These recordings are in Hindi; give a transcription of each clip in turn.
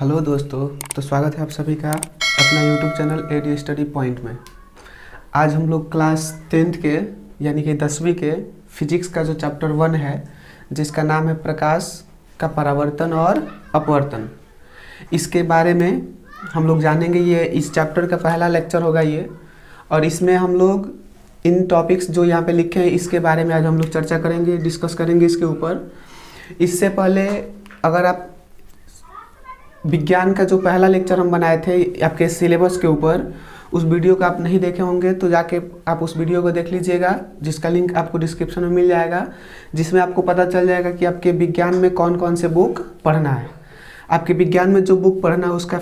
हेलो दोस्तों, तो स्वागत है आप सभी का अपना YouTube channel AD study point में। आज हम लोग क्लास 10th के यानी कि 10वीं के फिजिक्स का जो चैप्टर 1 है जिसका नाम है प्रकाश का परावर्तन और अपवर्तन, इसके बारे में हम लोग जानेंगे। ये इस चैप्टर का पहला लेक्चर होगा ये, और इसमें हम लोग इन टॉपिक्स जो यहाँ पे लिखे हैं इसके बारे में आज हम लोग चर्चा करेंगे, डिस्कस करेंगे इसके ऊपर। इससे पहले अगर आप विज्ञान का जो पहला लेक्चर हम बनाए थे आपके सिलेबस के ऊपर, उस वीडियो को आप नहीं देखे होंगे तो जाके आप उस वीडियो को देख लीजिएगा, जिसका लिंक आपको डिस्क्रिप्शन में मिल जाएगा, जिसमें आपको पता चल जाएगा कि आपके विज्ञान में कौन कौन से बुक पढ़ना है। आपके विज्ञान में जो बुक पढ़ना है उसका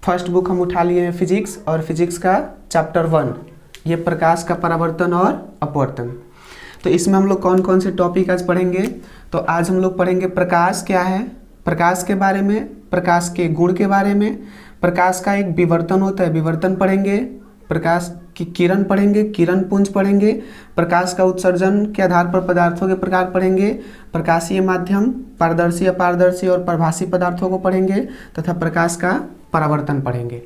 फर्स्ट बुक हम उठा लिए हैं फिजिक्स, और फिजिक्स का चैप्टर 1 ये प्रकाश का परावर्तन और अपवर्तन। तो इसमें हम लोग कौन कौन से टॉपिक आज पढ़ेंगे। तो आज हम लोग पढ़ेंगे प्रकाश क्या है, प्रकाश के बारे में, प्रकाश के गुण के बारे में, प्रकाश का एक विवर्तन होता है विवर्तन पढ़ेंगे, प्रकाश की किरण पढ़ेंगे, किरण पुंज पढ़ेंगे, प्रकाश का उत्सर्जन के आधार पर पदार्थों के प्रकार पढ़ेंगे, प्रकाशीय माध्यम, पारदर्शी, अपारदर्शी और प्रभासी पदार्थों को पढ़ेंगे, तथा प्रकाश का परावर्तन पढ़ेंगे।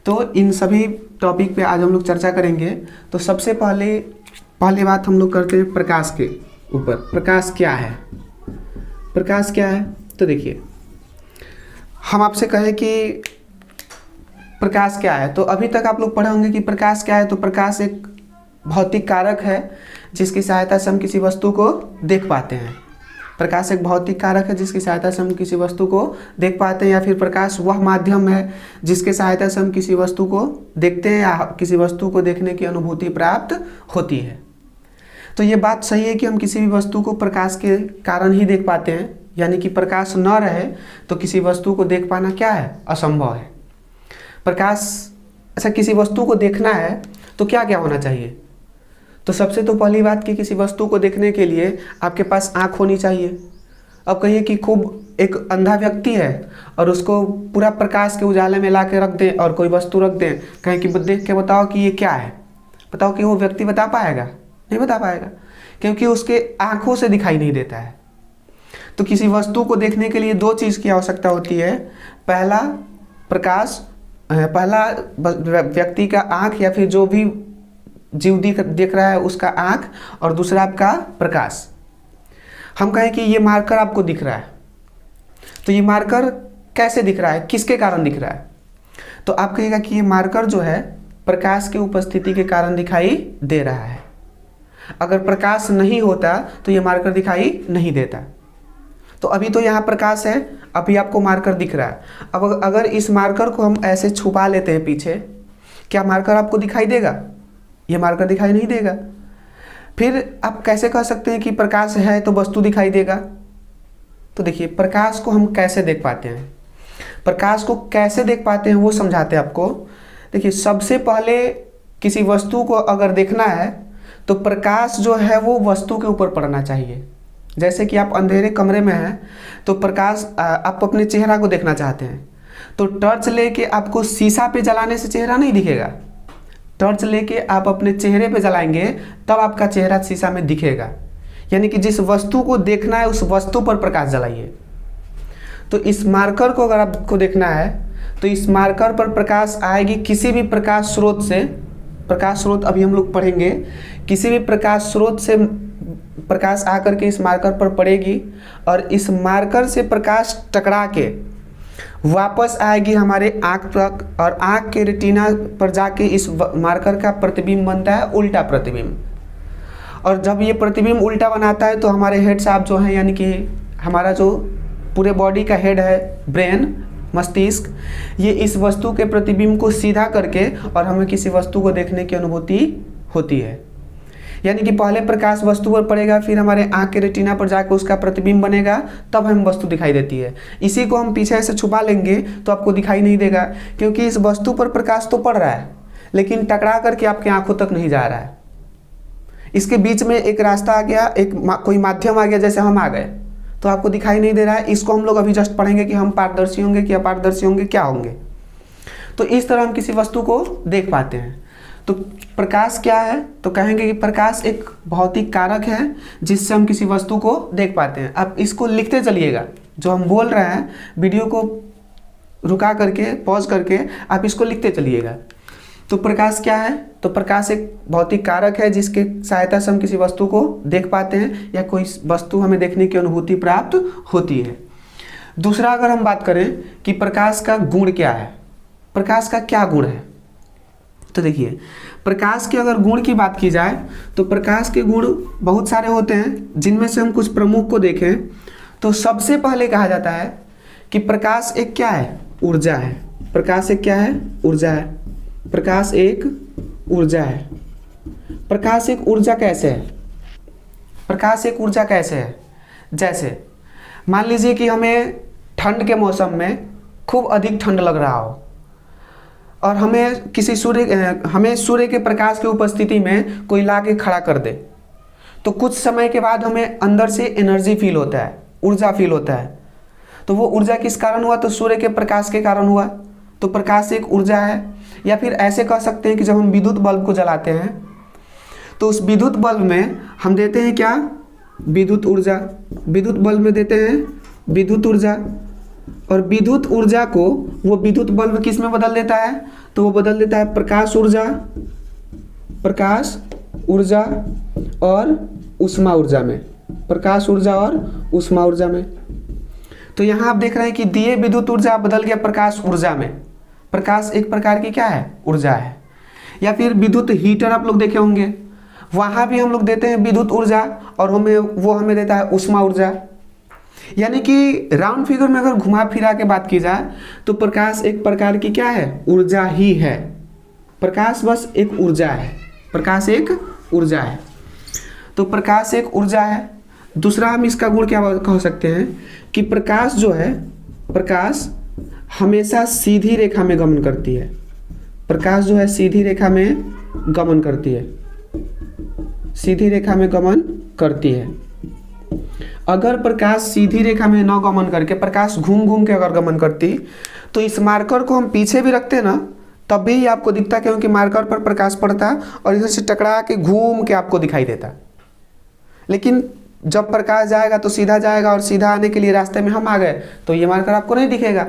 तो इन सभी टॉपिक पे आज हम लोग चर्चा करेंगे। तो सबसे पहले बात हम लोग करते हैं प्रकाश के ऊपर। प्रकाश क्या है, प्रकाश क्या है। तो देखिए, हम आपसे कहें कि प्रकाश क्या है, तो अभी तक आप लोग पढ़े होंगे कि प्रकाश क्या है। तो प्रकाश एक भौतिक कारक है जिसकी सहायता से हम किसी वस्तु को देख पाते हैं। प्रकाश एक भौतिक कारक है जिसकी सहायता से हम किसी वस्तु को देख पाते हैं, या फिर प्रकाश वह माध्यम है जिसके सहायता से हम किसी वस्तु को देखते हैं या किसी वस्तु को देखने की अनुभूति प्राप्त होती है। तो ये बात सही है कि हम किसी भी वस्तु को प्रकाश के कारण ही देख पाते हैं, यानी कि प्रकाश न रहे तो किसी वस्तु को देख पाना क्या है, असंभव है। प्रकाश, अच्छा किसी वस्तु को देखना है तो क्या क्या होना चाहिए। तो सबसे तो पहली बात कि किसी वस्तु को देखने के लिए आपके पास आँख होनी चाहिए। अब कहिए कि खूब एक अंधा व्यक्ति है और उसको पूरा प्रकाश के उजाले में ला के रख दें और कोई वस्तु रख दें, कहें कि देख के बताओ कि ये क्या है, बताओ कि वो व्यक्ति बता पाएगा? नहीं बता पाएगा, क्योंकि उसके आँखों से दिखाई नहीं देता है। तो किसी वस्तु को देखने के लिए दो चीज़ की आवश्यकता होती है। पहला प्रकाश, पहला व्यक्ति का आँख या फिर जो भी जीव देख रहा है उसका आँख, और दूसरा आपका प्रकाश। हम कहें कि ये मार्कर आपको दिख रहा है, तो ये मार्कर कैसे दिख रहा है, किसके कारण दिख रहा है। तो आप कहिएगा कि ये मार्कर जो है प्रकाश की उपस्थिति के कारण दिखाई दे रहा है। अगर प्रकाश नहीं होता तो ये मार्कर दिखाई नहीं देता। तो अभी तो यहाँ प्रकाश है, अभी आपको मार्कर दिख रहा है। अब अगर इस मार्कर को हम ऐसे छुपा लेते हैं पीछे, क्या मार्कर आपको दिखाई देगा? ये मार्कर दिखाई नहीं देगा। फिर आप कैसे कह सकते हैं कि प्रकाश है तो वस्तु दिखाई देगा। तो देखिए, प्रकाश को हम कैसे देख पाते हैं, प्रकाश को कैसे देख पाते हैं वो समझाते हैं आपको। देखिए, सबसे पहले किसी वस्तु को अगर देखना है तो प्रकाश जो है वो वस्तु के ऊपर पड़ना चाहिए। जैसे कि आप अंधेरे कमरे में हैं तो प्रकाश, आप अपने चेहरा को देखना चाहते हैं तो टॉर्च लेके आपको शीशा पे जलाने से चेहरा नहीं दिखेगा। टॉर्च लेके आप अपने चेहरे पे जलाएंगे तब आपका चेहरा शीशा में दिखेगा। यानी कि जिस वस्तु को देखना है उस वस्तु पर प्रकाश जलाइए। तो इस मार्कर को अगर आपको देखना है तो इस मार्कर पर प्रकाश आएगी किसी भी प्रकाश स्रोत से। प्रकाश स्रोत अभी हम लोग पढ़ेंगे। किसी भी प्रकाश स्रोत से प्रकाश आकर के इस मार्कर पर पड़ेगी और इस मार्कर से प्रकाश टकरा के वापस आएगी हमारे आँख तक, और आँख के रेटिना पर जाके इस मार्कर का प्रतिबिंब बनता है उल्टा प्रतिबिंब। और जब ये प्रतिबिंब उल्टा बनाता है तो हमारे हेड साहब जो हैं, यानी कि हमारा जो पूरे बॉडी का हेड है, ब्रेन, मस्तिष्क, ये इस वस्तु के प्रतिबिंब को सीधा करके और हमें किसी वस्तु को देखने की अनुभूति होती है। यानी कि पहले प्रकाश वस्तु पर पड़ेगा, फिर हमारे आँख के रेटिना पर जाकर उसका प्रतिबिंब बनेगा, तब हमें वस्तु दिखाई देती है। इसी को हम पीछे से छुपा लेंगे तो आपको दिखाई नहीं देगा, क्योंकि इस वस्तु पर प्रकाश तो पड़ रहा है लेकिन टकरा करके आपके आँखों तक नहीं जा रहा है। इसके बीच में एक रास्ता आ गया, कोई माध्यम आ गया, जैसे हम आ गए तो आपको दिखाई नहीं दे रहा है। इसको हम लोग अभी जस्ट पढ़ेंगे कि हम पारदर्शी होंगे कि अपारदर्शी होंगे, क्या होंगे। तो इस तरह हम किसी वस्तु को देख पाते हैं। तो प्रकाश क्या है, तो कहेंगे कि प्रकाश एक भौतिक कारक है जिससे हम किसी वस्तु को देख पाते हैं। अब इसको लिखते चलिएगा, जो हम बोल रहे हैं वीडियो को रुका करके पॉज करके आप इसको लिखते चलिएगा। तो प्रकाश क्या है? तो प्रकाश एक भौतिक कारक है जिसके सहायता से हम किसी वस्तु को देख पाते हैं या कोई वस्तु हमें देखने की अनुभूति प्राप्त होती है। दूसरा अगर हम बात करें कि प्रकाश का गुण क्या है, प्रकाश का क्या गुण है, तो देखिए प्रकाश के अगर गुण की बात की जाए तो प्रकाश के गुण बहुत सारे होते हैं, जिनमें से हम कुछ प्रमुख को देखें तो सबसे पहले कहा जाता है कि प्रकाश एक क्या है? ऊर्जा है। प्रकाश एक क्या है? ऊर्जा है। प्रकाश एक ऊर्जा है। प्रकाश एक ऊर्जा कैसे है? प्रकाश एक ऊर्जा कैसे है? जैसे मान लीजिए कि हमें ठंड के मौसम में खूब अधिक ठंड लग रहा हो और हमें सूर्य के प्रकाश की उपस्थिति में कोई ला के खड़ा कर दे, तो कुछ समय के बाद हमें अंदर से एनर्जी फील होता है, ऊर्जा फील होता है। तो वो ऊर्जा किस कारण हुआ? तो सूर्य के प्रकाश के कारण हुआ। तो प्रकाश एक ऊर्जा है। या फिर ऐसे कह सकते हैं कि जब हम विद्युत बल्ब को जलाते हैं तो उस विद्युत बल्ब में हम देते हैं क्या? विद्युत ऊर्जा। विद्युत बल्ब में देते हैं विद्युत ऊर्जा, और विद्युत ऊर्जा को वो विद्युत बल्ब किस में बदल देता है? तो वो बदल देता है प्रकाश ऊर्जा, प्रकाश ऊर्जा और ऊष्मा ऊर्जा में, प्रकाश ऊर्जा और ऊष्मा ऊर्जा में। तो यहाँ आप देख रहे हैं कि दिए विद्युत ऊर्जा बदल गया प्रकाश ऊर्जा में। प्रकाश एक प्रकार की क्या है? ऊर्जा है। या फिर विद्युत हीटर आप लोग देखे होंगे, वहाँ भी हम लोग देते हैं विद्युत ऊर्जा और वो हमें देता है ऊष्मा ऊर्जा। यानी कि राउंड फिगर में अगर घुमा फिरा के बात की जाए तो प्रकाश एक प्रकार की क्या है? ऊर्जा ही है। प्रकाश बस एक ऊर्जा है। प्रकाश एक ऊर्जा है। तो प्रकाश एक ऊर्जा है। दूसरा हम इसका गुण क्या कह सकते हैं कि प्रकाश जो है, प्रकाश हमेशा सीधी रेखा में गमन करती है। प्रकाश जो है सीधी रेखा में गमन करती है, सीधी रेखा में गमन करती है। अगर प्रकाश सीधी रेखा में न गमन करके प्रकाश घूम घूम के अगर गमन करती तो इस मार्कर को हम पीछे भी रखते ना तब भी आपको दिखता, क्योंकि मार्कर पर प्रकाश पड़ता और इधर से टकरा के घूम के आपको दिखाई देता। लेकिन जब प्रकाश जाएगा तो सीधा जाएगा और सीधा आने के लिए रास्ते में हम आ गए तो ये मार्कर आपको नहीं दिखेगा।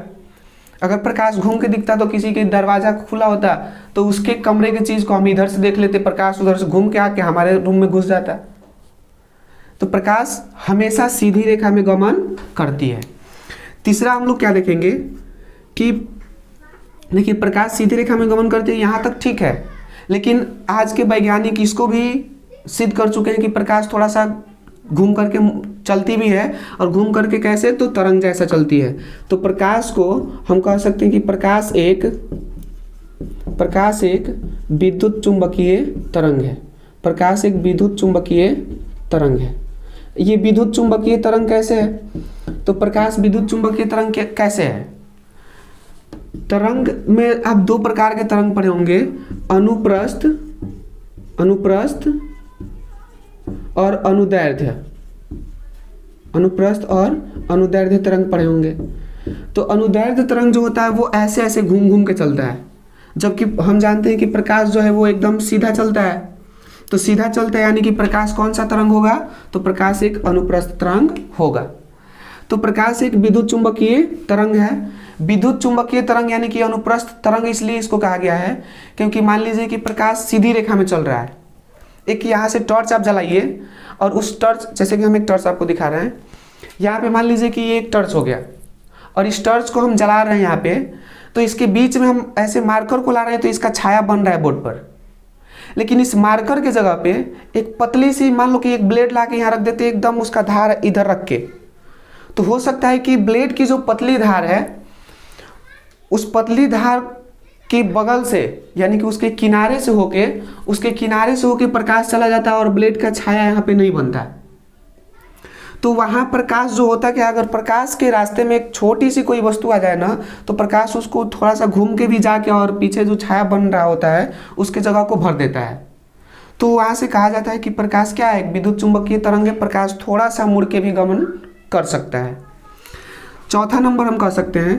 अगर प्रकाश घूम के दिखता तो किसी के दरवाजा खुला होता तो उसके कमरे की चीज़ को हम इधर से देख लेते, प्रकाश उधर से घूम के आके हमारे रूम में घुस जाता। तो प्रकाश हमेशा सीधी रेखा में गमन करती है। तीसरा हम लोग क्या देखेंगे कि देखिए प्रकाश सीधी रेखा में गमन करती है, यहाँ तक ठीक है, लेकिन आज के वैज्ञानिक इसको भी सिद्ध कर चुके हैं कि प्रकाश थोड़ा सा घूम करके चलती भी है, और घूम करके कैसे? तो तरंग जैसा चलती है। तो प्रकाश को हम कह सकते हैं कि प्रकाश एक विद्युत चुंबकीय तरंग है। प्रकाश एक विद्युत चुंबकीय तरंग है। ये विद्युत चुंबकीय तरंग कैसे है? तो प्रकाश विद्युत चुंबकीय तरंग कैसे है? तरंग में आप दो प्रकार के तरंग पढ़े होंगे, अनुप्रस्थ और अनुदैर्ध्य। अनुप्रस्थ और अनुदैर्ध्य तरंग पढ़े होंगे। तो अनुदैर्ध्य तरंग जो होता है वो ऐसे ऐसे घूम घूम के चलता है, जबकि हम जानते हैं कि प्रकाश जो है वो एकदम सीधा चलता है। तो सीधा चलता है यानी कि प्रकाश कौन सा तरंग होगा? तो प्रकाश एक अनुप्रस्थ तरंग होगा। तो प्रकाश एक विद्युत चुंबकीय तरंग है। विद्युत चुंबकीय तरंग यानी कि अनुप्रस्थ तरंग इसलिए इसको कहा गया है क्योंकि मान लीजिए कि प्रकाश सीधी रेखा में चल रहा है। एक यहाँ से टॉर्च आप जलाइए और उस टॉर्च, जैसे कि हम एक टॉर्च आपको दिखा रहे हैं, यहाँ पे मान लीजिए कि ये एक टॉर्च हो गया और इस टॉर्च को हम जला रहे हैं यहाँ पे, तो इसके बीच में हम ऐसे मार्कर को ला रहे हैं तो इसका छाया बन रहा है बोर्ड पर। लेकिन इस मार्कर के जगह पे एक पतली सी, मान लो कि एक ब्लेड ला के यहाँ रख देते एकदम उसका धार इधर रख के, तो हो सकता है कि ब्लेड की जो पतली धार है उस पतली धार के बगल से यानी कि उसके किनारे से होके प्रकाश चला जाता है और ब्लेड का छाया यहाँ पे नहीं बनता है। तो वहाँ प्रकाश जो होता है कि अगर प्रकाश के रास्ते में एक छोटी सी कोई वस्तु आ जाए ना तो प्रकाश उसको थोड़ा सा घूम के भी जाके और पीछे जो छाया बन रहा होता है उसके जगह को भर देता है। तो वहाँ से कहा जाता है कि प्रकाश क्या है? विद्युत चुंबकीय तरंग है। प्रकाश थोड़ा सा मुड़ के भी गमन कर सकता है। चौथा नंबर हम कह सकते हैं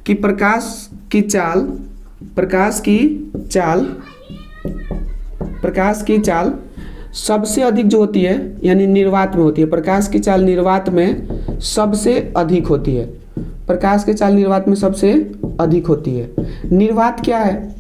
कि प्रकाश की चाल सबसे अधिक जो होती है यानी निर्वात में होती है। प्रकाश की चाल निर्वात में सबसे अधिक होती है। प्रकाश की चाल निर्वात में सबसे अधिक होती है। निर्वात क्या है?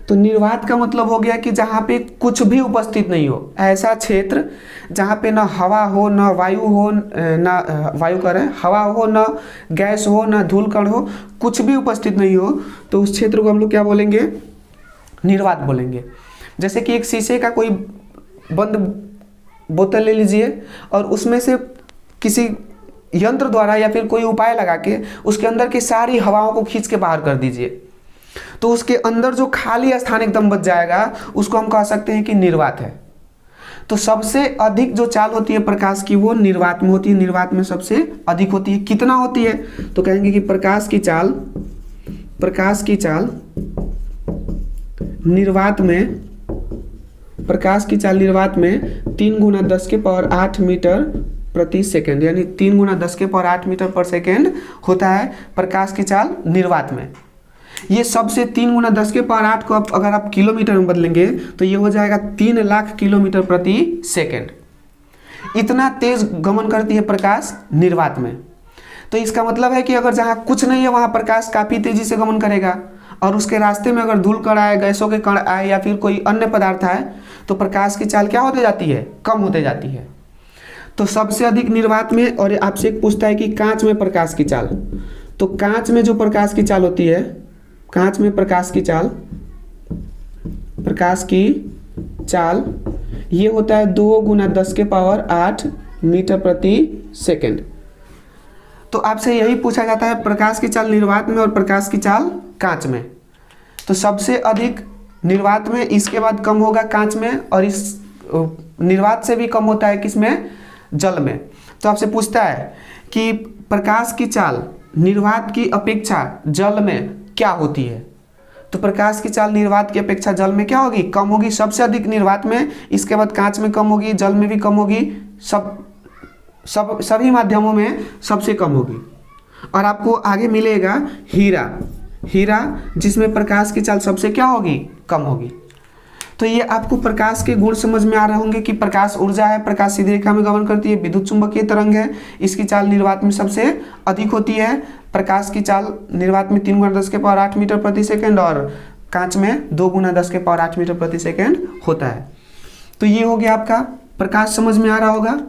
तो निर्वात का मतलब हो गया कि जहाँ पे कुछ भी उपस्थित नहीं हो, ऐसा क्षेत्र जहाँ पे ना हवा हो, ना वायु हो, ना वायु करें हवा हो, ना गैस हो, ना धूल कण हो, कुछ भी उपस्थित नहीं हो, तो उस क्षेत्र को हम लोग क्या बोलेंगे? निर्वात बोलेंगे। जैसे कि एक शीशे का कोई बंद बोतल ले लीजिए और उसमें से किसी यंत्र द्वारा या फिर कोई उपाय लगा के उसके अंदर की सारी हवाओं को खींच के बाहर कर दीजिए, तो उसके अंदर जो खाली स्थान एकदम बच जाएगा, उसको हम कह सकते हैं कि निर्वात है। तो सबसे अधिक जो चाल होती है प्रकाश की वो निर्वात में होती है। निर्वात में सबसे अधिक होती है। कितना होती है? तो कहेंगे कि प्रकाश की चाल निर्वात में 3 × 10⁸ मीटर प्रति सेकेंड, यानी 3 × 10⁸ मीटर पर सेकेंड होता है प्रकाश की चाल निर्वात में। ये सबसे 3 × 10⁸ को अगर आप किलोमीटर में बदलेंगे तो ये हो जाएगा 3 लाख किलोमीटर प्रति सेकेंड। इतना तेज गमन करती है प्रकाश निर्वात में। तो इसका मतलब है कि अगर जहाँ कुछ नहीं है वहाँ प्रकाश काफ़ी तेजी से गमन करेगा, और उसके रास्ते में अगर धूल कण आए, गैसों के कण आए या फिर कोई अन्य पदार्थ आए, तो प्रकाश की चाल क्या होते जाती है? कम होते जाती है। तो सबसे अधिक निर्वात में। और आपसे एक पूछता है कि कांच में प्रकाश की चाल, तो कांच में जो प्रकाश की चाल होती है, कांच में प्रकाश की चाल ये होता है 2 × 10⁸ मीटर प्रति सेकेंड। तो आपसे यही पूछा जाता है प्रकाश की चाल निर्वात में और प्रकाश की चाल कांच में। तो सबसे अधिक निर्वात में, इसके बाद कम होगा कांच में, और इस निर्वात से भी कम होता है किसमें? जल में। तो आपसे पूछता है कि प्रकाश की चाल निर्वात की अपेक्षा जल में क्या होती है? तो प्रकाश की चाल निर्वात की अपेक्षा जल में क्या होगी? कम होगी। सबसे अधिक निर्वात में, इसके बाद कांच में कम होगी, जल में भी कम होगी, सभी माध्यमों में सबसे कम होगी। और आपको आगे मिलेगा हीरा, जिसमें प्रकाश की चाल सबसे क्या होगी? कम होगी। तो ये आपको प्रकाश के गुण समझ में आ रहे होंगे कि प्रकाश ऊर्जा है, प्रकाश सीधी रेखा में गमन करती है, विद्युत चुंबकीय तरंग है, इसकी चाल निर्वात में सबसे अधिक होती है। प्रकाश की चाल निर्वात में 3 × 10⁸ मीटर प्रति सेकेंड और कांच में 2 × 10⁸ मीटर प्रति सेकेंड होता है। तो ये हो गया आपका प्रकाश। समझ में आ रहा होगा,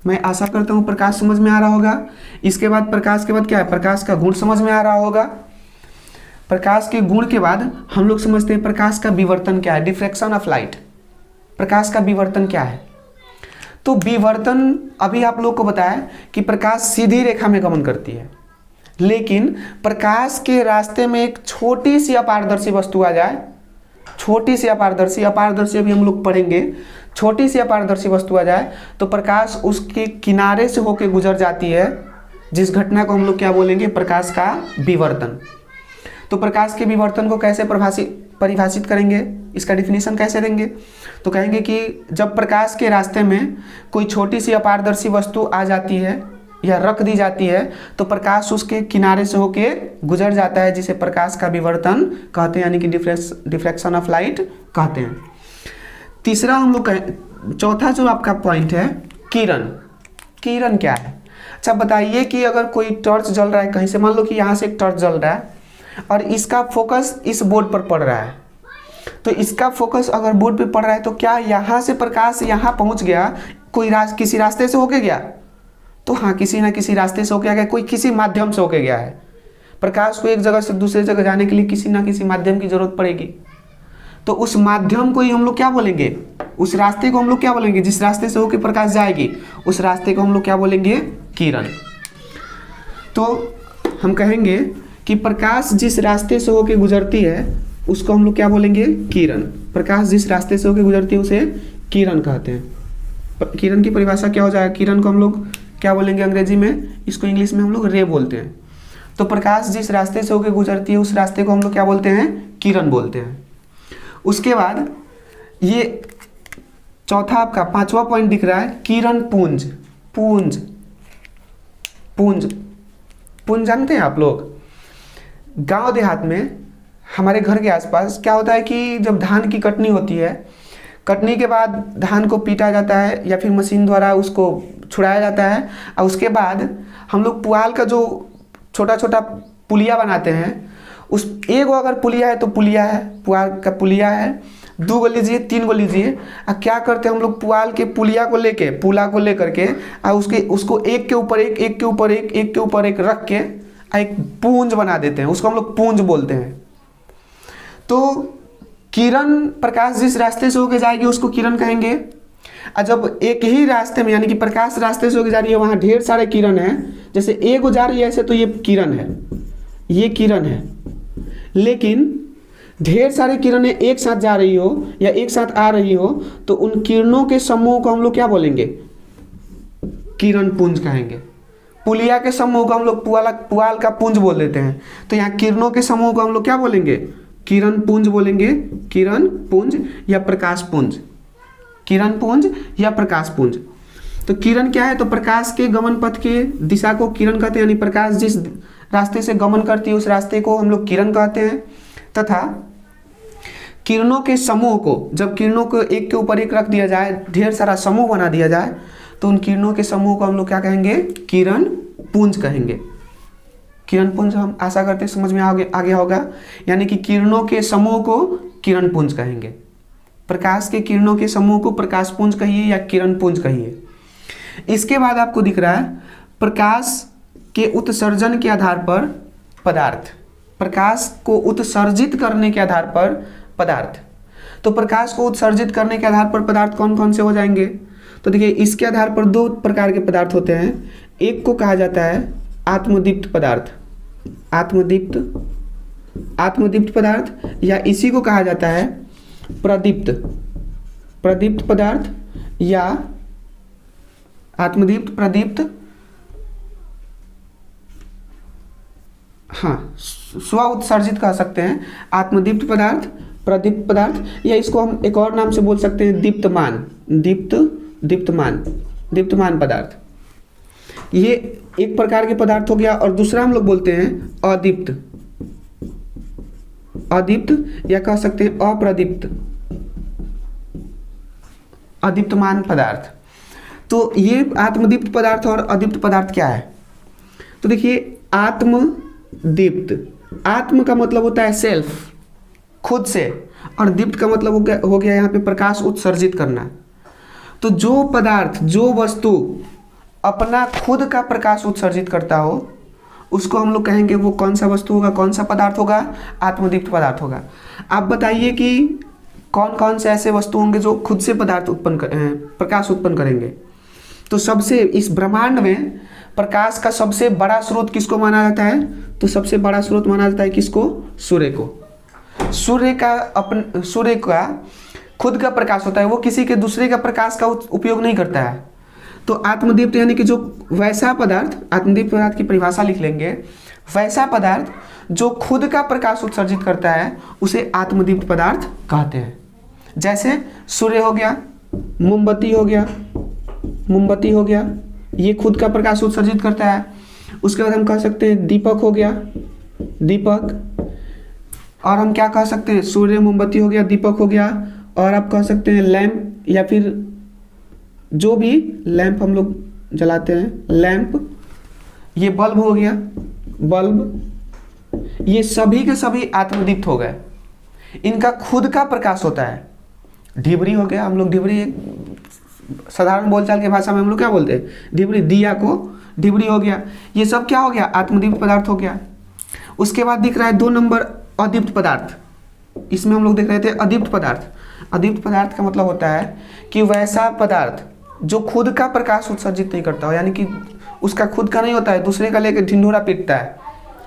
मैं आशा करता हूँ प्रकाश समझ में आ रहा होगा। इसके बाद प्रकाश के बाद क्या है? प्रकाश का गुण समझ में आ रहा होगा। प्रकाश के गुण के बाद हम लोग समझते हैं प्रकाश का विवर्तन क्या है, डिफ्रैक्शन ऑफ लाइट। प्रकाश का विवर्तन क्या है? तो विवर्तन अभी आप लोग को बताया कि प्रकाश सीधी रेखा में गमन करती है, लेकिन प्रकाश के रास्ते में एक छोटी सी अपारदर्शी वस्तु आ जाए, छोटी सी अपारदर्शी अभी हम लोग पढ़ेंगे, छोटी सी अपारदर्शी वस्तु आ जाए तो प्रकाश उसके किनारे से होकर गुजर जाती है, जिस घटना को हम लोग क्या बोलेंगे? प्रकाश का विवर्तन। तो प्रकाश के विवर्तन को कैसे परिभाषित करेंगे, इसका डिफिनीशन कैसे देंगे? तो कहेंगे कि जब प्रकाश के रास्ते में कोई छोटी सी अपारदर्शी वस्तु आ जाती है या रख दी जाती है तो प्रकाश उसके किनारे से होके गुजर जाता है, जिसे प्रकाश का विवर्तन कहते हैं, यानी कि डिफ्रैक्शन ऑफ लाइट कहते हैं। तीसरा हम लोग चौथा जो आपका पॉइंट है, किरण क्या है? अच्छा बताइए कि अगर कोई टॉर्च जल रहा है कहीं से, मान लो कि यहाँ से एक टॉर्च जल रहा है और इसका फोकस इस बोर्ड पर पड़ रहा है, तो इसका फोकस अगर बोर्ड पे पड़ रहा है तो क्या यहाँ से प्रकाश यहाँ पहुँच गया? किसी रास्ते से होके गया? तो हाँ, किसी ना किसी रास्ते से होके गया, कोई किसी माध्यम से होके गया है। प्रकाश को एक जगह से दूसरे जगह जाने के लिए किसी ना किसी माध्यम की जरूरत पड़ेगी, तो उस माध्यम को ही हम लोग क्या बोलेंगे? उस रास्ते को हम लोग क्या बोलेंगे? जिस रास्ते से होकर प्रकाश जाएगी उस रास्ते को हम लोग क्या बोलेंगे? किरण। तो हम कहेंगे कि प्रकाश जिस रास्ते से होकर गुजरती है उसको हम लोग क्या बोलेंगे? किरण। प्रकाश जिस रास्ते से होकर गुजरती है उसे किरण कहते हैं। किरण की परिभाषा क्या हो जाएगा? किरण को हम लोग क्या बोलेंगे अंग्रेजी में? इसको इंग्लिश में हम लोग रे बोलते हैं। तो प्रकाश जिस रास्ते से होकर गुजरती है उस रास्ते को हम लोग क्या बोलते हैं? किरण बोलते हैं। उसके बाद ये चौथा आपका 5वां पॉइंट दिख रहा है, किरण पुंज। पुंज जानते हैं आप लोग? गांव देहात में हमारे घर के आसपास क्या होता है कि जब धान की कटनी होती है, कटनी के बाद धान को पीटा जाता है या फिर मशीन द्वारा उसको छुड़ाया जाता है, और उसके बाद हम लोग पुआल का जो छोटा छोटा पुलिया बनाते हैं उस एक गो अगर पुलिया है तो पुलिया है, पुआल का पुलिया है, 2 गो लीजिए 3 गो लीजिए। क्या करते हैं हम लोग, पुआल के पुलिया को लेके, पुला को लेकर के उसको एक के ऊपर एक, एक के ऊपर एक, एक के ऊपर एक रख के एक पूंज बना देते हैं, उसको हम लोग पूंज बोलते हैं। तो किरण, प्रकाश जिस रास्ते से होके जाएगी उसको किरण कहेंगे। और जब एक ही रास्ते में यानी कि प्रकाश रास्ते से होके जा रही है, वहाँ ढेर सारे किरण हैं, जैसे एक जा रही है ऐसे, तो ये किरण है, ये किरण है। लेकिन ढेर सारी किरणें एक साथ जा रही हो या एक साथ आ रही हो, तो उन किरणों के समूह को हम लोग क्या बोलेंगे, किरण पुंज कहेंगे। पुलिया के समूह को हम लोग पुआल का पुंज बोल देते हैं। तो यहाँ किरणों के समूह को हम लोग क्या बोलेंगे, किरण पुंज बोलेंगे, किरण पुंज या प्रकाश पुंज, किरण पुंज या प्रकाश पुंज। तो किरण क्या है, तो प्रकाश के गमन पथ के दिशा को किरण कहते हैं, यानी प्रकाश जिस रास्ते से गमन करती है उस रास्ते को हम लोग किरण कहते हैं। तथा किरणों के समूह को, जब किरणों को एक के ऊपर एक रख दिया जाए, ढेर सारा समूह बना दिया जाए, तो उन किरणों के समूह को हम लोग क्या कहेंगे, किरण पुंज कहेंगे। किरण पुंज हम आशा करते हैं समझ में आ गया होगा। यानी कि किरणों के समूह को किरण पुंज कहेंगे। प्रकाश के किरणों के समूह को प्रकाश पुंज कहिए या किरण पुंज कहिए। इसके बाद आपको दिख रहा है प्रकाश के उत्सर्जन के आधार पर पदार्थ, प्रकाश को उत्सर्जित करने के आधार पर पदार्थ। तो प्रकाश को उत्सर्जित करने के आधार पर पदार्थ कौन कौन से हो जाएंगे, तो देखिए इसके आधार पर 2 प्रकार के पदार्थ होते हैं। एक को कहा जाता है आत्मदीप्त पदार्थ, आत्मदीप्त पदार्थ, या इसी को कहा जाता है प्रदीप्त पदार्थ, या आत्मदीप्त, प्रदीप्त, हाँ स्व उत्सर्जित कह सकते हैं। आत्मदीप्त पदार्थ, प्रदीप्त पदार्थ, या इसको हम एक और नाम से बोल सकते हैं दीप्तमान, दीप्तमान पदार्थ। ये एक प्रकार के पदार्थ हो गया। और दूसरा हम लोग बोलते हैं अदीप्त, या कह सकते हैं अदीप्तमान पदार्थ। तो ये आत्मदीप्त पदार्थ और अदीप्त पदार्थ क्या है, तो देखिए आत्मदीप्त, आत्म का मतलब होता है सेल्फ, खुद से, और दीप्त का मतलब हो गया यहाँ पे प्रकाश उत्सर्जित करना। तो जो पदार्थ, जो वस्तु अपना खुद का प्रकाश उत्सर्जित करता हो, उसको हम लोग कहेंगे वो कौन सा वस्तु होगा, कौन सा पदार्थ होगा, आत्मदीप्त पदार्थ होगा। आप बताइए कि कौन कौन से ऐसे वस्तु होंगे जो खुद से प्रकाश उत्पन्न करेंगे। तो सबसे इस ब्रह्मांड में प्रकाश का सबसे बड़ा स्रोत किसको माना जाता है, तो सबसे बड़ा स्रोत माना जाता है किसको, सूर्य को। सूर्य का खुद का प्रकाश होता है, वो किसी के दूसरे का प्रकाश का उपयोग नहीं करता है। तो आत्मदीप्त यानी कि जो वैसा पदार्थ, आत्मदीप्त पदार्थ की परिभाषा लिख लेंगे, वैसा पदार्थ जो खुद का प्रकाश उत्सर्जित करता है उसे आत्मदीप्त पदार्थ कहते हैं। जैसे सूर्य हो गया, मोमबत्ती हो गया, ये खुद का प्रकाश उत्सर्जित करता है। उसके बाद हम कह सकते हैं दीपक हो गया, दीपक, और हम क्या कह सकते हैं, सूर्य, मोमबत्ती हो गया, दीपक हो गया, और आप कह सकते हैं लैंप, या फिर जो भी लैंप हम लोग जलाते हैं, लैंप, ये बल्ब हो गया, बल्ब, ये सभी के सभी आत्मदीप्त हो गए, इनका खुद का प्रकाश होता है। ढिबरी हो गया, हम लोग ढिबरी साधारण बोलचाल की भाषा में हम लोग क्या बोलते हैं, ढिबरी, दिया को ढिबरी हो गया। ये सब क्या हो गया, आत्मदीप्त पदार्थ हो गया। उसके बाद दिख रहा है 2 नंबर अदीप्त पदार्थ। इसमें हम लोग देख रहे थे अदीप्त पदार्थ। अदीप्त पदार्थ का मतलब होता है कि वैसा पदार्थ जो खुद का प्रकाश उत्सर्जित नहीं करता हो, यानी कि उसका खुद का नहीं होता है, दूसरे का लेकर ढिंढोरा पीटता है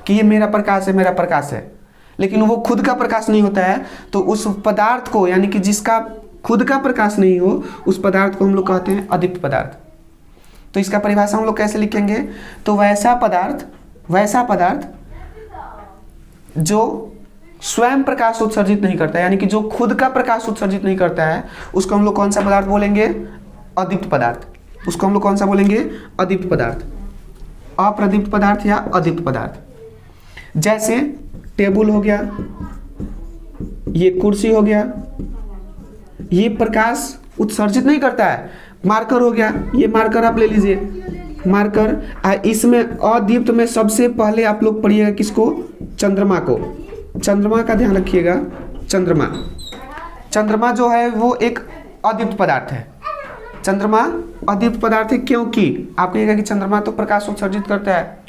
कि ये मेरा प्रकाश है, मेरा प्रकाश है, लेकिन वो खुद का प्रकाश नहीं होता है। तो उस पदार्थ को, यानी कि जिसका खुद का प्रकाश नहीं हो, उस पदार्थ को हम लोग कहते हैं अदीप्त पदार्थ। तो इसका परिभाषा हम लोग कैसे लिखेंगे, तो वैसा पदार्थ जो स्वयं प्रकाश उत्सर्जित नहीं करता है, यानी कि जो खुद का प्रकाश उत्सर्जित नहीं करता है, उसको हम लोग कौन सा पदार्थ बोलेंगे, अदीप्त पदार्थ। उसको हम लोग कौन सा बोलेंगे, अदीप्त पदार्थ, अप्रदीप्त पदार्थ या अदीप्त पदार्थ। जैसे टेबल हो गया, ये कुर्सी हो गया, ये प्रकाश उत्सर्जित नहीं करता है। मार्कर हो गया, ये मार्कर आप ले लीजिए, मार्कर। इसमें अदीप्त में सबसे पहले आप लोग पढ़िएगा किसको, चंद्रमा को। चंद्रमा का ध्यान रखिएगा। चंद्रमा जो है वो एक अदीप्त पदार्थ है। चंद्रमा अदीप्त पदार्थ है क्योंकि आप कहिएगा कि चंद्रमा तो प्रकाश उत्सर्जित करता है।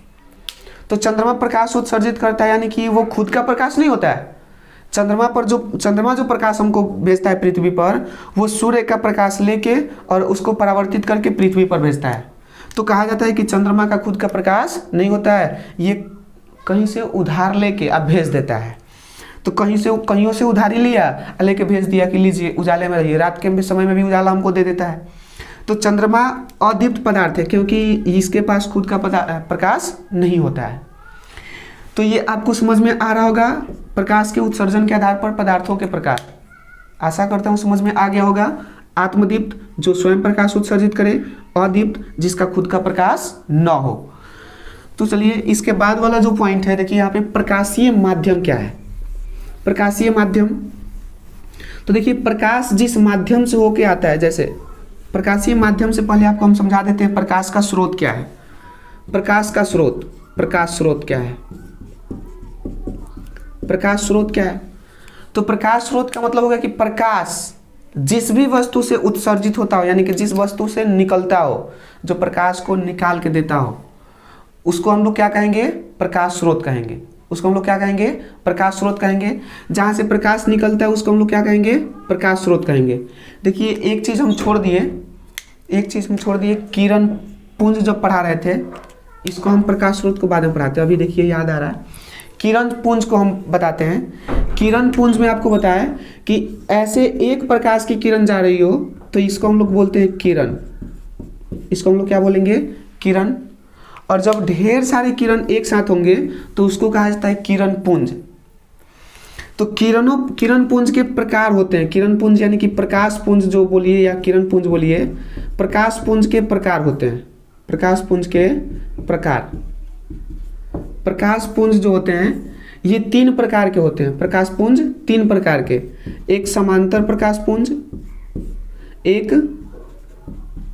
तो चंद्रमा प्रकाश उत्सर्जित करता है यानी कि वो खुद का प्रकाश नहीं होता है। चंद्रमा जो प्रकाश हमको भेजता है पृथ्वी पर, वो सूर्य का प्रकाश लेके और उसको परावर्तित करके पृथ्वी पर भेजता है। तो कहा जाता है कि चंद्रमा का खुद का प्रकाश नहीं होता है, ये कहीं से उधार लेके अब भेज देता है। तो कहीं से उधारी लिया, लेके भेज दिया कि लीजिए उजाले में रहिए, रात के समय में भी उजाला हमको दे देता है। तो चंद्रमा अदीप्त पदार्थ है क्योंकि इसके पास खुद का प्रकाश नहीं होता है। तो ये आपको समझ में आ रहा होगा, प्रकाश के उत्सर्जन के आधार पर पदार्थों के प्रकार। आशा करता हूँ समझ में आ गया होगा। आत्मदीप्त जो स्वयं प्रकाश उत्सर्जित करे, अदीप्त जिसका खुद का प्रकाश न हो। तो चलिए इसके बाद वाला जो पॉइंट है, देखिए यहाँ पे प्रकाशीय माध्यम क्या है। प्रकाशीय माध्यम, तो देखिए प्रकाश जिस माध्यम से होके आता है, जैसे प्रकाशीय माध्यम से पहले आपको हम समझा देते हैं प्रकाश का स्रोत क्या है। प्रकाश स्रोत क्या है? प्रकाश स्रोत क्या है? तो प्रकाश स्रोत का मतलब होगा कि प्रकाश जिस भी वस्तु से उत्सर्जित होता हो, यानी कि जिस वस्तु से निकलता हो, जो प्रकाश को निकाल के देता हो, उसको हम लोग क्या कहेंगे? प्रकाश स्रोत कहेंगे। उसको हम लोग क्या कहेंगे? प्रकाश स्रोत कहेंगे। जहाँ से प्रकाश निकलता है उसको हम लोग क्या कहेंगे? प्रकाश स्रोत कहेंगे। देखिए एक चीज़ हम छोड़ दिए, किरण पुंज जब पढ़ा रहे थे, इसको हम प्रकाश स्रोत को बाद में पढ़ाते हैं। अभी देखिए याद आ रहा है, किरण पुंज को हम बताते हैं। किरण पुंज में आपको बताया कि ऐसे एक प्रकाश की किरण जा रही हो तो इसको हम लोग बोलते हैं किरण। इसको हम लोग क्या बोलेंगे? किरण। और जब ढेर सारे किरण एक साथ होंगे तो उसको कहा जाता है किरण पुंज। तो किरण पुंज के प्रकार होते हैं। किरण पुंज यानी कि प्रकाश पुंज जो बोलिए या किरण पुंज बोलिए, प्रकाश पुंज के प्रकार होते हैं। प्रकाश पुंज के प्रकार, प्रकाश पुंज जो होते हैं ये 3 प्रकार के होते हैं। प्रकाश पुंज 3 प्रकार के, एक समांतर प्रकाश पुंज, एक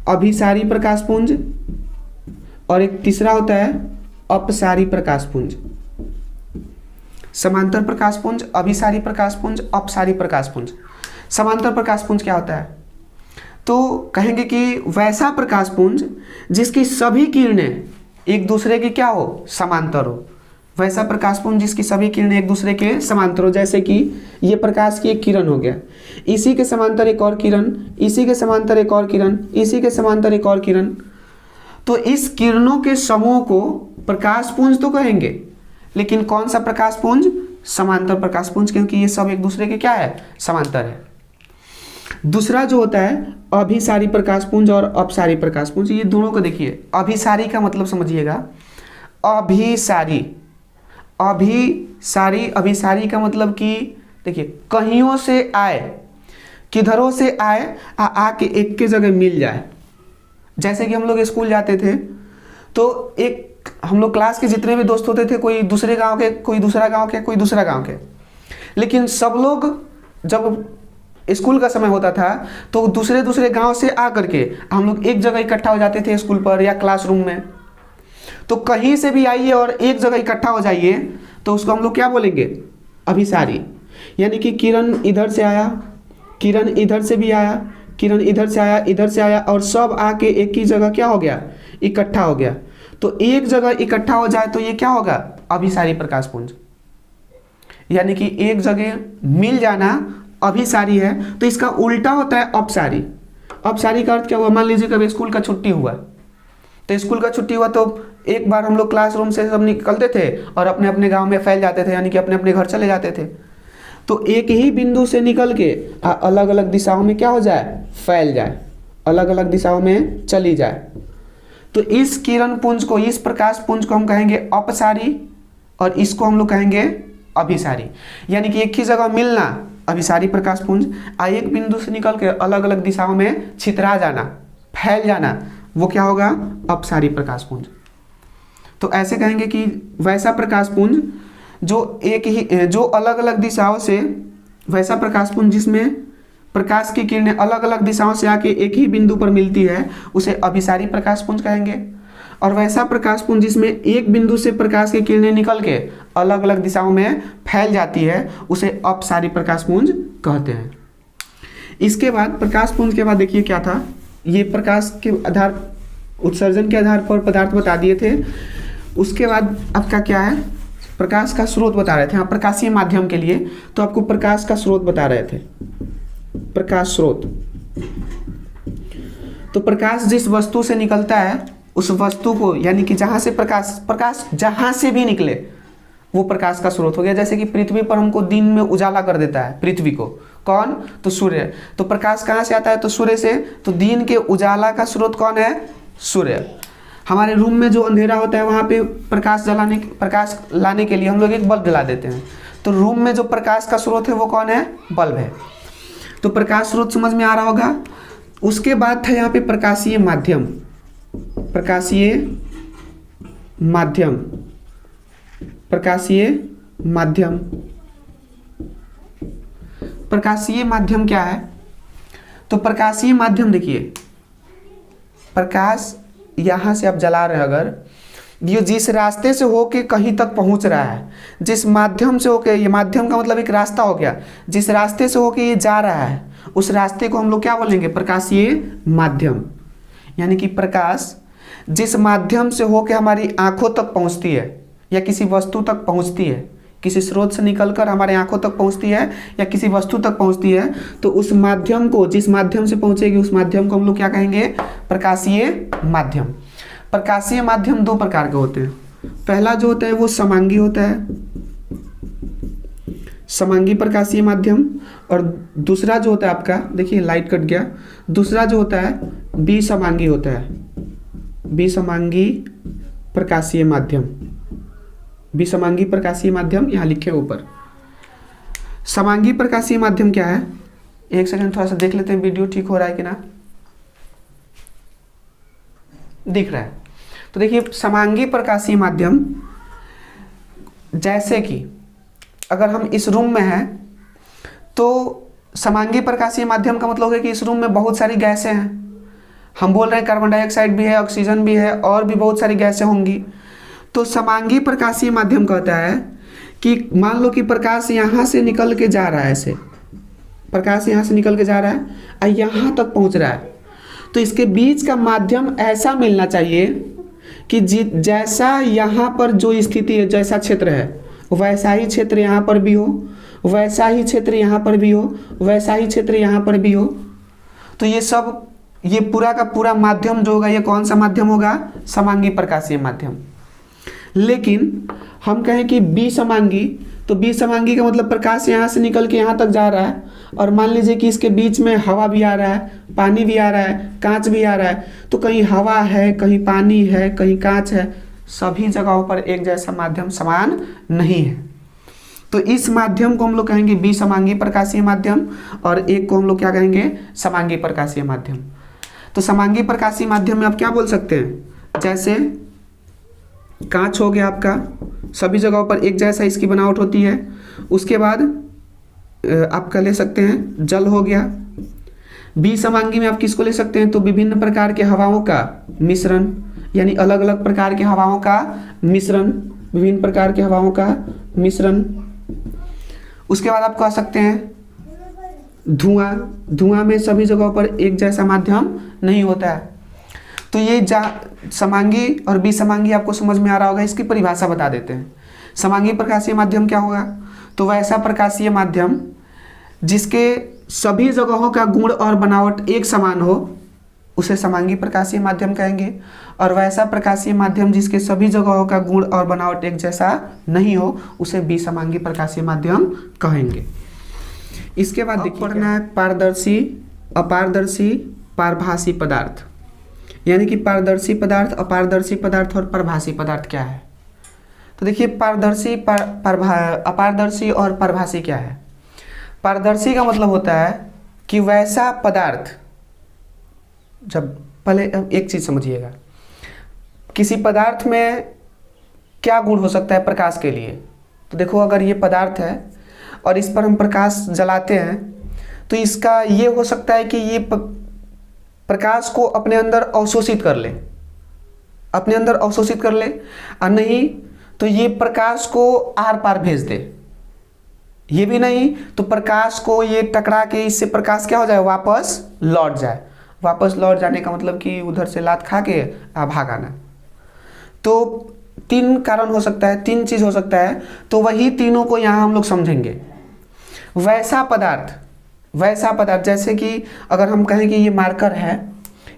अभिसारी प्रकाश पुंज और एक तीसरा होता है अपसारी प्रकाश पुंज। समांतर प्रकाश पुंज, अभिसारी प्रकाश पुंज, अपसारी प्रकाश पुंज। समांतर प्रकाश पुंज क्या होता है? तो कहेंगे कि वैसा प्रकाश पुंज जिसकी सभी किरणें एक दूसरे की क्या हो? समांतर हो। वैसा प्रकाश पुंज जिसकी सभी किरणें एक दूसरे के समांतर हो। जैसे कि ये प्रकाश की एक किरण हो गया, इसी के समांतर एक और किरण, इसी के समांतर एक और किरण, इसी के समांतर एक और किरण। तो इस किरणों के समूह को प्रकाश पुंज तो कहेंगे, लेकिन कौन सा प्रकाश पुंज? समांतर प्रकाश पुंज, क्योंकि ये सब एक दूसरे के क्या है? समांतर है। दूसरा जो होता है अभिसारी प्रकाश पुंज और अपसारी प्रकाश पुंज। ये दोनों को देखिए, अभिसारी का मतलब समझिएगा। अभिसारी का मतलब कि देखिए कहीं से आए, किधरों से आए, आके एक के जगह मिल जाए। जैसे कि हम लोग स्कूल जाते थे तो एक हम लोग क्लास के जितने भी दोस्त होते थे, कोई दूसरे गांव के, कोई दूसरा गांव के, कोई दूसरा गांव के, लेकिन सब लोग जब स्कूल का समय होता था तो दूसरे गांव से आकर के हम लोग एक जगह इकट्ठा हो जाते थे स्कूल पर या क्लासरूम में। तो कहीं से भी आइए और एक जगह इकट्ठा हो जाइए तो उसको हम लोग क्या बोलेंगे? अभिसारी। यानी कि किरण इधर से आया, किरण इधर से भी आया, किरण इधर से आया, इधर से आया, और सब आके एक ही जगह क्या हो गया? इकट्ठा हो गया। तो एक जगह इकट्ठा हो जाए तो ये क्या होगा? अभिसारी प्रकाश पुंज। यानी कि एक जगह मिल जाना अभिसारी है। तो इसका उल्टा होता है अपसारी। अपसारी का अर्थ क्या हुआ? मान लीजिए कभी स्कूल का छुट्टी हुआ, तो स्कूल का छुट्टी हुआ तो एक बार हम लोग क्लासरूम से सब निकलते थे और अपने अपने गांव में फैल जाते थे, यानी कि अपने अपने घर चले जाते थे। तो एक ही बिंदु से निकल के अलग अलग दिशाओं में क्या हो जाए? फैल जाए, अलग अलग दिशाओं में चली जाए। तो इस किरण पुंज को, इस प्रकाश पुंज को हम कहेंगे अपसारी और इसको हम लोग कहेंगे अभिसारी। यानी कि एक ही जगह मिलना अभिसारी प्रकाश पुंज, एक बिंदु से निकल के अलग अलग दिशाओं में छितरा जाना, फैल जाना, वो क्या होगा? अपसारी प्रकाश पुंज। तो ऐसे कहेंगे कि वैसा प्रकाश पुंज जो अलग अलग दिशाओं से, वैसा प्रकाश पुंज जिसमें प्रकाश की किरणें अलग अलग दिशाओं से आके एक ही बिंदु पर मिलती है, उसे अभिसारी प्रकाश पुंज कहेंगे। और वैसा प्रकाश पुंज जिसमें एक बिंदु से प्रकाश की किरणें निकल के अलग अलग दिशाओं में फैल जाती है उसे अपसारी प्रकाशपुंज कहते हैं। इसके बाद प्रकाशपुंज के बाद देखिए क्या था, ये प्रकाश के आधार उत्सर्जन के आधार पर पदार्थ बता दिए थे। उसके बाद आपका क्या है, प्रकाश का स्रोत बता रहे थे। हाँ, प्रकाशीय माध्यम के लिए तो आपको प्रकाश का स्रोत बता रहे थे, प्रकाश स्रोत। तो प्रकाश जिस वस्तु से निकलता है उस वस्तु को, यानी कि जहाँ से प्रकाश जहाँ से भी निकले वो प्रकाश का स्रोत हो गया। जैसे कि पृथ्वी पर हमको दिन में उजाला कर देता है पृथ्वी को, कौन, तो सूर्य। तो प्रकाश कहाँ से आता है, तो सूर्य से। तो दिन के उजाला का स्रोत कौन है, सूर्य। हमारे रूम में जो अंधेरा होता है वहाँ पे प्रकाश लाने के लिए हम लोग एक बल्ब जला देते हैं। तो रूम में जो प्रकाश का स्रोत है वो कौन है, बल्ब है। तो प्रकाश स्रोत समझ में आ रहा होगा। उसके बाद था यहाँ पे प्रकाशीय माध्यम, प्रकाशीय माध्यम, प्रकाशीय माध्यम। प्रकाशीय माध्यम क्या है, तो प्रकाशीय माध्यम देखिए, प्रकाश यहाँ से आप जला रहे हैं, अगर ये जिस रास्ते से होके कहीं तक पहुँच रहा है, जिस माध्यम से होके, ये माध्यम का मतलब एक रास्ता हो गया, जिस रास्ते से होके ये जा रहा है उस रास्ते को हम लोग क्या बोलेंगे, प्रकाशीय माध्यम। यानी कि प्रकाश जिस माध्यम से होके हमारी आंखों तक पहुँचती है या किसी वस्तु तक पहुँचती है, किसी स्रोत से निकलकर हमारे आंखों तक पहुँचती है या किसी वस्तु तक पहुँचती है, तो उस माध्यम को, जिस माध्यम से पहुँचेगी उस माध्यम को हम लोग क्या कहेंगे, प्रकाशीय माध्यम। प्रकाशीय माध्यम दो प्रकार के होते हैं। पहला जो होता है वो समांगी होता है, समांगी प्रकाशीय माध्यम। और दूसरा जो होता है आपका, देखिए लाइट कट गया, दूसरा जो होता है विसमांगी होता है, विसमांगी प्रकाशीय माध्यम। विसमांगी प्रकाशीय माध्यम यहाँ लिखे ऊपर। समांगी प्रकाशीय माध्यम क्या है, एक सेकंड थोड़ा सा देख लेते हैं वीडियो ठीक हो रहा है कि ना, दिख रहा है। तो देखिए समांगी प्रकाशीय माध्यम, जैसे कि अगर हम इस रूम में हैं तो समांगी प्रकाशीय माध्यम का मतलब है कि इस रूम में बहुत सारी गैसें हैं। हम बोल रहे हैं कार्बन डाइऑक्साइड भी है, ऑक्सीजन भी है, और भी बहुत सारी गैसें होंगी। तो समांगी प्रकाशीय माध्यम कहता है कि मान लो कि प्रकाश यहाँ से निकल के जा रहा है, ऐसे प्रकाश यहाँ से निकल के जा रहा है और यहाँ तक पहुँच रहा है, तो इसके बीच का माध्यम ऐसा मिलना चाहिए कि जैसा यहाँ पर जो स्थिति है, जैसा क्षेत्र है वैसा ही क्षेत्र यहाँ पर भी हो, वैसा ही क्षेत्र यहाँ पर भी हो, वैसा ही क्षेत्र यहाँ पर भी हो। तो ये सब, ये पूरा का पूरा माध्यम जो होगा ये कौन सा माध्यम होगा, समांगी प्रकाशीय माध्यम। लेकिन हम कहें कि विसमांगी, तो विसमांगी का मतलब प्रकाश यहाँ से निकल के यहाँ तक जा रहा है और मान लीजिए कि इसके बीच में हवा भी आ रहा है, पानी भी आ रहा है, कांच भी आ रहा है। तो कहीं हवा है, कहीं पानी है, कहीं कांच है, सभी जगहों पर एक जैसा माध्यम समान नहीं है। तो इस माध्यम को हम लोग कहेंगे विसमांगी प्रकाशीय माध्यम और एक को हम लोग क्या कहेंगे, समांगी प्रकाशीय माध्यम। तो समांगी प्रकाशीय माध्यम में आप क्या बोल सकते हैं, जैसे कांच हो गया आपका, सभी जगहों पर एक जैसा इसकी बनावट होती है। उसके बाद आपका ले सकते हैं जल हो गया। विसमांगी में आप किसको ले सकते हैं, तो विभिन्न प्रकार के हवाओं का मिश्रण, यानी अलग अलग प्रकार के हवाओं का मिश्रण, विभिन्न प्रकार के हवाओं का मिश्रण। उसके बाद आप कह सकते हैं धुआं, धुआं में सभी जगहों पर एक जैसा माध्यम नहीं होता है। तो ये समांगी और विसमांगी आपको समझ में आ रहा होगा। इसकी परिभाषा बता देते हैं। समांगी प्रकाशीय माध्यम क्या होगा, तो वैसा प्रकाशीय माध्यम जिसके सभी जगहों का गुण और बनावट एक समान हो उसे समांगी प्रकाशीय माध्यम कहेंगे, और वैसा प्रकाशीय माध्यम जिसके सभी जगहों का गुण और बनावट एक जैसा नहीं हो उसे विसमांगी प्रकाशीय माध्यम कहेंगे। इसके बाद देखिए पढ़ना है पारदर्शी, अपारदर्शी, पारभासी पदार्थ। यानी कि पारदर्शी पदार्थ, अपारदर्शी पदार्थ और पारभासी पदार्थ क्या है। तो देखिए पारदर्शी, अपारदर्शी और पारभासी क्या है। पारदर्शी का मतलब होता है कि वैसा पदार्थ, जब पहले एक चीज समझिएगा, किसी पदार्थ में क्या गुण हो सकता है प्रकाश के लिए। तो देखो अगर ये पदार्थ है और इस पर हम प्रकाश जलाते हैं तो इसका ये हो सकता है कि ये प्रकाश को अपने अंदर अवशोषित कर ले, अपने अंदर अवशोषित कर ले, और नहीं तो ये प्रकाश को आर पार भेज दे, ये भी नहीं तो प्रकाश को ये टकरा के इससे प्रकाश क्या हो जाए, वापस लौट जाए। वापस लौट जाने का मतलब कि उधर से लात खा के भाग आना। तो 3 कारण हो सकता है, 3 चीज हो सकता है, तो वही तीनों को यहाँ हम लोग समझेंगे। वैसा पदार्थ जैसे कि अगर हम कहें कि ये मार्कर है,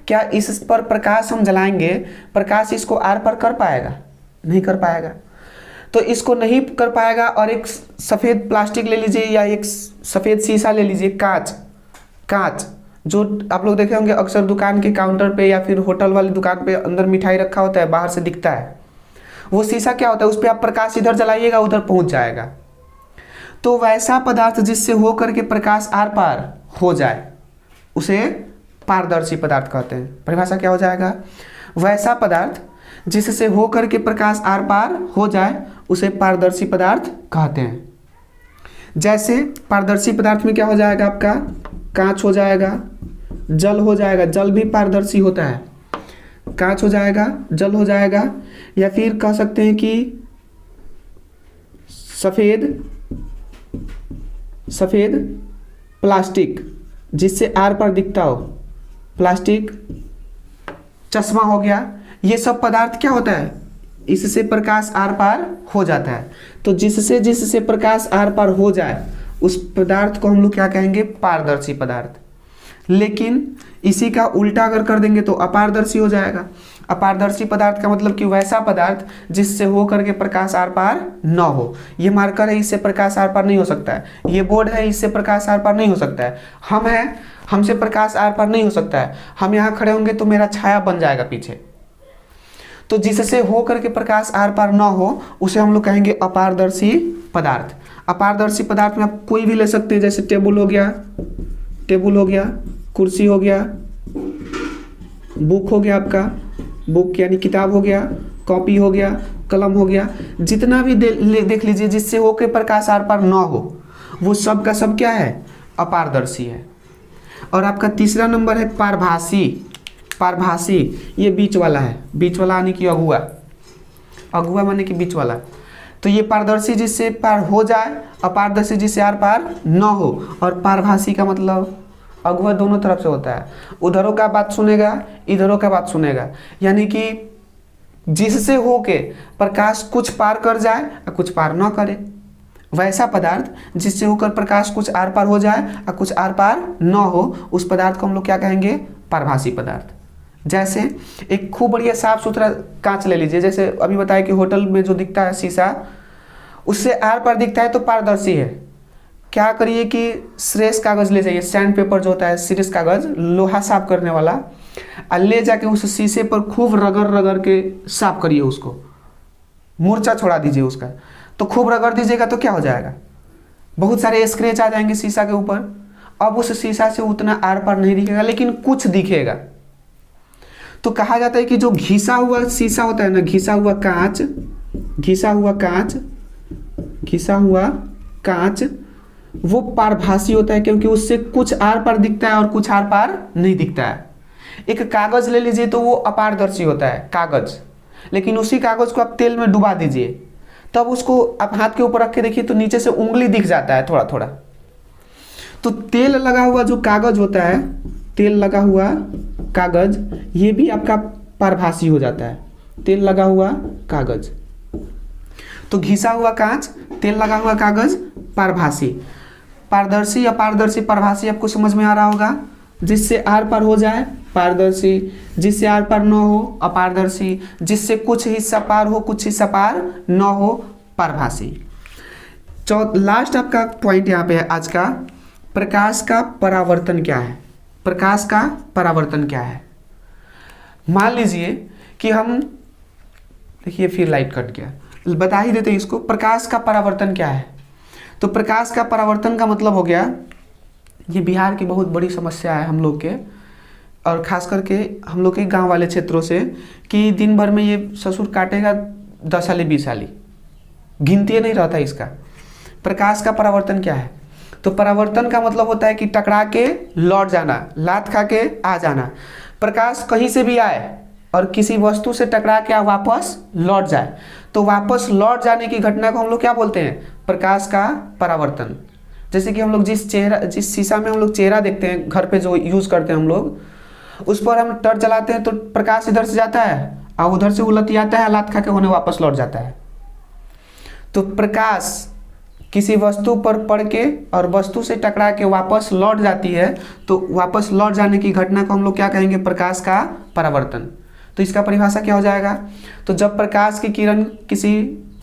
क्या इस पर प्रकाश हम जलाएंगे, प्रकाश इसको आर पार कर पाएगा? नहीं कर पाएगा। तो इसको नहीं कर पाएगा और एक सफ़ेद प्लास्टिक ले लीजिए या एक सफ़ेद शीशा ले लीजिए, कांच जो आप लोग देखे होंगे अक्सर दुकान के काउंटर पे या फिर होटल वाली दुकान पे अंदर मिठाई रखा होता है, बाहर से दिखता है। वो शीशा क्या होता है, उस पर आप प्रकाश इधर जलाइएगा उधर पहुंच जाएगा। तो वैसा पदार्थ जिससे हो करके प्रकाश आर पार हो जाए उसे पारदर्शी पदार्थ कहते हैं। परिभाषा क्या हो जाएगा, वैसा पदार्थ जिससे हो करके प्रकाश आर पार हो जाए उसे पारदर्शी पदार्थ कहते हैं। जैसे पारदर्शी पदार्थ में क्या हो जाएगा, आपका कांच हो जाएगा, जल हो जाएगा, जल भी पारदर्शी होता है, कांच हो जाएगा, जल हो जाएगा, या फिर कह सकते हैं कि सफेद प्लास्टिक जिससे आर पार दिखता हो, प्लास्टिक, चश्मा हो गया। ये सब पदार्थ क्या होता है, इससे प्रकाश आर पार हो जाता है। तो जिससे प्रकाश आर पार हो जाए उस पदार्थ को हम लोग क्या कहेंगे, पारदर्शी पदार्थ। लेकिन इसी का उल्टा अगर कर देंगे तो अपारदर्शी हो जाएगा। अपारदर्शी पदार्थ का मतलब कि वैसा पदार्थ जिससे हो करके प्रकाश आर पार न हो। ये मार्कर है, इससे प्रकाश आर पार नहीं हो सकता है। ये बोर्ड है, इससे प्रकाश आर पार नहीं हो सकता है। हम हैं, हमसे प्रकाश आर पार नहीं हो सकता है। हम यहाँ खड़े होंगे तो मेरा छाया बन जाएगा पीछे। तो जिससे हो करके प्रकाश आर पार न हो उसे हम लोग कहेंगे अपारदर्शी पदार्थ। अपारदर्शी पदार्थ में आप कोई भी ले सकते हैं, जैसे टेबल हो गया, कुर्सी हो गया, बुक हो गया, आपका बुक यानी किताब हो गया, कॉपी हो गया, कलम हो गया, जितना भी देख लीजिए जिससे हो के प्रकाश आर पार न हो वो सब का सब क्या है, अपारदर्शी है। और आपका तीसरा नंबर है पारभासी। ये बीच वाला है, बीच वाला यानी कि अगुआ माने कि बीच वाला। तो ये पारदर्शी जिससे पार हो जाए, अपारदर्शी जिससे आर पार न हो, और पारभासी का मतलब अगुआ दोनों तरफ से होता है, उधरों का बात सुनेगा, इधरों का बात सुनेगा। यानी कि जिससे हो के प्रकाश कुछ पार कर जाए और कुछ पार न करे, वैसा पदार्थ जिससे होकर प्रकाश कुछ आर पार हो जाए और कुछ आर पार न हो, उस पदार्थ को हम लोग क्या कहेंगे, पारभासी पदार्थ। जैसे एक खूब बढ़िया साफ सुथरा कांच ले लीजिए, जैसे अभी बताया कि होटल में जो दिखता है शीशा, उससे आर पार दिखता है तो पारदर्शी है। क्या करिए कि श्रेष्ठ कागज़ ले जाइए, सैंड पेपर जो होता है, श्रेष्ठ कागज़, लोहा साफ करने वाला, और ले जाके उस शीशे पर खूब रगड़ के साफ करिए, उसको मूर्छा छोड़ा दीजिए उसका। तो खूब रगड़ दीजिएगा तो क्या हो जाएगा, बहुत सारे स्क्रैच आ जाएंगे शीशा के ऊपर। अब उस शीशा से उतना आर पार नहीं दिखेगा, लेकिन कुछ दिखेगा। तो कहा जाता है कि जो घिसा हुआ शीशा होता है ना, घिसा हुआ कांच वो पारभासी होता है, क्योंकि उससे कुछ आर पार दिखता है और कुछ आर पार नहीं दिखता है। एक कागज ले लीजिए तो वो अपारदर्शी होता है, कागज, लेकिन उसी कागज को आप तेल में डुबा दीजिए, तब उसको आप हाथ के ऊपर रख के देखिए तो नीचे से उंगली दिख जाता है थोड़ा थोड़ा। तो तेल लगा हुआ जो कागज होता है, तेल लगा हुआ कागज, ये भी आपका पारभासी हो जाता है, तेल लगा हुआ कागज। तो घिसा हुआ कांच, तेल लगा हुआ कागज, पारभासी। पारदर्शी, अपारदर्शी, पारभासी आपको समझ में आ रहा होगा। जिससे आर पार हो जाए पारदर्शी, जिससे आर पार न हो अपारदर्शी, जिससे कुछ हिस्सा पार हो कुछ हिस्सा पार न हो पारभासी। लास्ट आपका पॉइंट यहाँ पे है आज का, प्रकाश का परावर्तन क्या है। प्रकाश का परावर्तन क्या है। मान लीजिए कि हम, देखिए फिर लाइट कट गया, बता ही देते हैं इसको। प्रकाश का परावर्तन क्या है। तो प्रकाश का परावर्तन का मतलब हो गया, ये बिहार की बहुत बड़ी समस्या है हम लोग के, और ख़ास करके हम लोग के गांव वाले क्षेत्रों से, कि दिन भर में ये ससुर काटेगा 10 साली 20 साली, गिनती नहीं रहता इसका। प्रकाश का परावर्तन क्या है। तो परावर्तन का मतलब होता है कि टकरा के लौट जाना, लात खा के आ जाना। प्रकाश कहीं से भी आए और किसी वस्तु से टकरा के वापस लौट जाए तो वापस लौट जाने की घटना को हम लोग क्या बोलते हैं? प्रकाश का परावर्तन। जैसे कि हम लोग जिस शीशा में हम लोग चेहरा देखते हैं घर पे जो यूज करते हैं हम लोग, उस पर हम टर्च चलाते हैं तो प्रकाश इधर से जाता है और उधर से उलट आता है, लात खा के होने वापस लौट जाता है। तो प्रकाश किसी वस्तु पर पड़ के और वस्तु से टकरा के वापस लौट जाती है, तो वापस लौट जाने की घटना को हम लोग क्या कहेंगे? प्रकाश का परावर्तन। तो इसका परिभाषा क्या हो जाएगा? तो जब प्रकाश की किरण किसी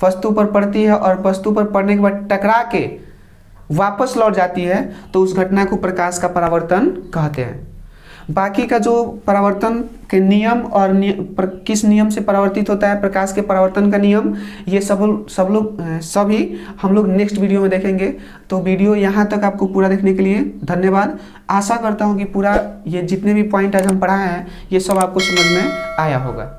वस्तु पर पड़ती है और वस्तु पर पड़ने के बाद टकरा के वापस लौट जाती है, तो उस घटना को प्रकाश का परावर्तन कहते हैं। बाकी का जो परावर्तन के नियम और किस नियम से परावर्तित होता है प्रकाश के परावर्तन का नियम, ये सभी हम लोग नेक्स्ट वीडियो में देखेंगे। तो वीडियो यहाँ तक आपको पूरा देखने के लिए धन्यवाद। आशा करता हूँ कि पूरा ये जितने भी पॉइंट आज हम पढ़ाए हैं ये सब आपको समझ में आया होगा।